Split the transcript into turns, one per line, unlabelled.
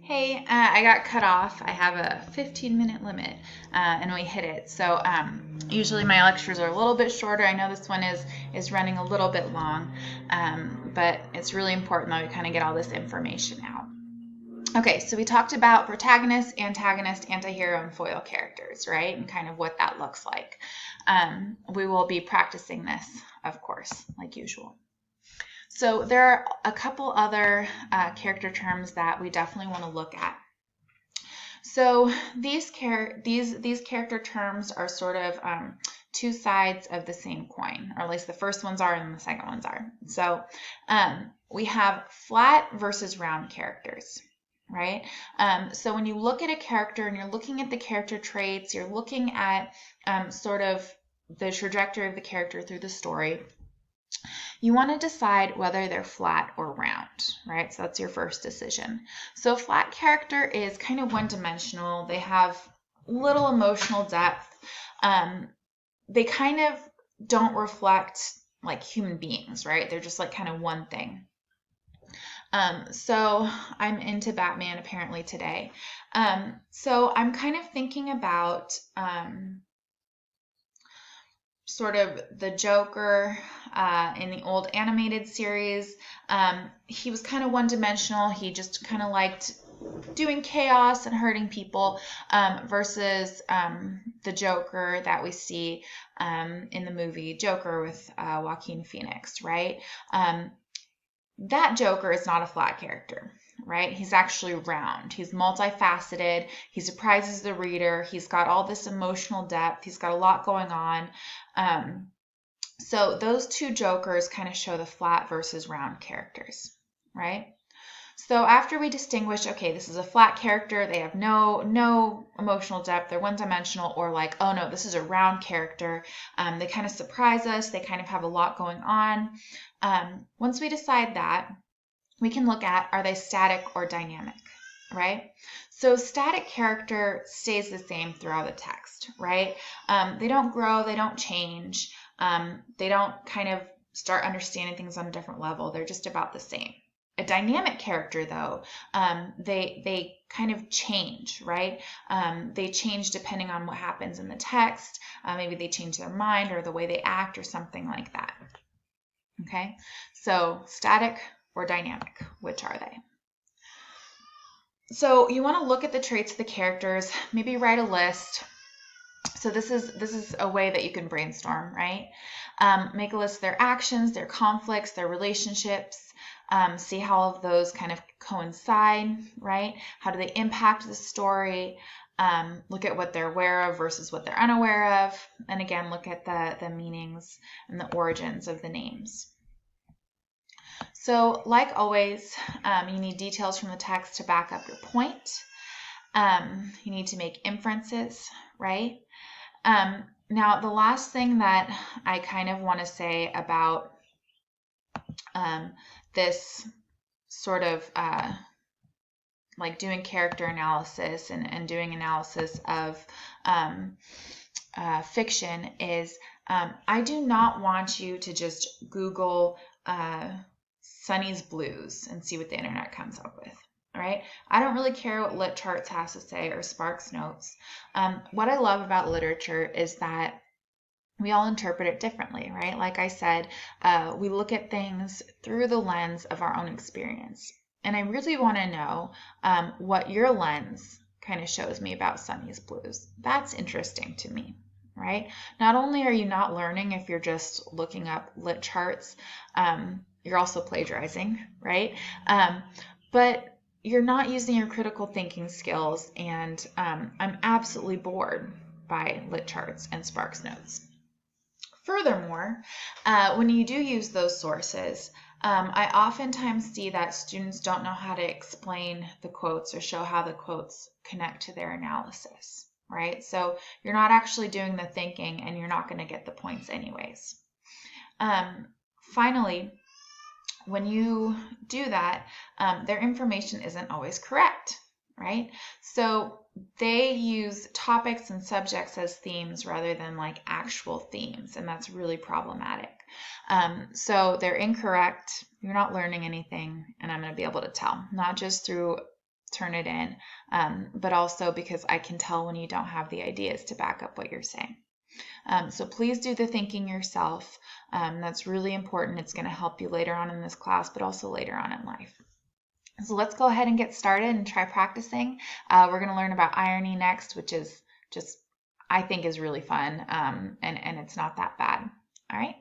Hey, I got cut off. I have a 15-minute limit, and we hit it. So usually my lectures are a little bit shorter. I know this one is running a little bit long, but it's really important that we kind of get all this information out. Okay, so we talked about protagonist, antagonist, antihero, and foil characters, right? And kind of what that looks like. We will be practicing this, of course, like usual. So there are a couple other character terms that we definitely want to look at. So these character terms are sort of two sides of the same coin, or at least the first ones are and the second ones are. So we have flat versus round characters, right? So when you look at a character and you're looking at the character traits, you're looking at sort of the trajectory of the character through the story. You want to decide whether they're flat or round, right? So that's your first decision. So a flat character is kind of one-dimensional. They have little emotional depth. They kind of don't reflect like human beings, right? They're just like kind of one thing. So I'm into Batman apparently today. So I'm kind of thinking about sort of the Joker in the old animated series. He was kind of one-dimensional. He just kind of liked doing chaos and hurting people versus the Joker that we see in the movie Joker with Joaquin Phoenix, right? That Joker is not a flat character, right? He's actually round. He's multifaceted. He surprises the reader. He's got all this emotional depth. He's got a lot going on. So those two Jokers kind of show the flat versus round characters, right? So after we distinguish, okay, this is a flat character, they have no emotional depth, they're one-dimensional, or like, oh no, this is a round character, they kind of surprise us, they kind of have a lot going on. Once we decide that, we can look at, are they static or dynamic, right? So static character stays the same throughout the text, right? They don't grow, they don't change, they don't kind of start understanding things on a different level, they're just about the same. A dynamic character, though, they kind of change, right? They change depending on what happens in the text. Maybe they change their mind or the way they act or something like that. Okay, so static or dynamic, which are they? So you want to look at the traits of the characters, maybe write a list. So this is a way that you can brainstorm, right? Make a list of their actions, their conflicts, their relationships. See how all of those kind of coincide, right? How do they impact the story? Look at what they're aware of versus what they're unaware of. And again, look at the meanings and the origins of the names. So like always, you need details from the text to back up your point. You need to make inferences, right? Now, the last thing that I kind of want to say about this sort of like doing character analysis and doing analysis of fiction is I do not want you to just Google Sunny's Blues and see what the internet comes up with. All right. I don't really care what LitCharts has to say or Sparks Notes. What I love about literature is that we all interpret it differently, right? Like I said, we look at things through the lens of our own experience. And I really want to know what your lens kind of shows me about Sunny's Blues. That's interesting to me, right? Not only are you not learning if you're just looking up lit charts, you're also plagiarizing, right? But you're not using your critical thinking skills, and I'm absolutely bored by lit charts and Sparks Notes. Furthermore, when you do use those sources, I oftentimes see that students don't know how to explain the quotes or show how the quotes connect to their analysis, right? So you're not actually doing the thinking and you're not going to get the points anyways. Finally, when you do that, their information isn't always correct, right? So they use topics and subjects as themes rather than like actual themes, and that's really problematic. So they're incorrect, you're not learning anything, and I'm going to be able to tell, not just through turn it in, but also because I can tell when you don't have the ideas to back up what you're saying. So please do the thinking yourself. That's really important. It's going to help you later on in this class, but also later on in life. So let's go ahead and get started and try practicing. We're going to learn about irony next, which is just, I think, is really fun, and it's not that bad. All right,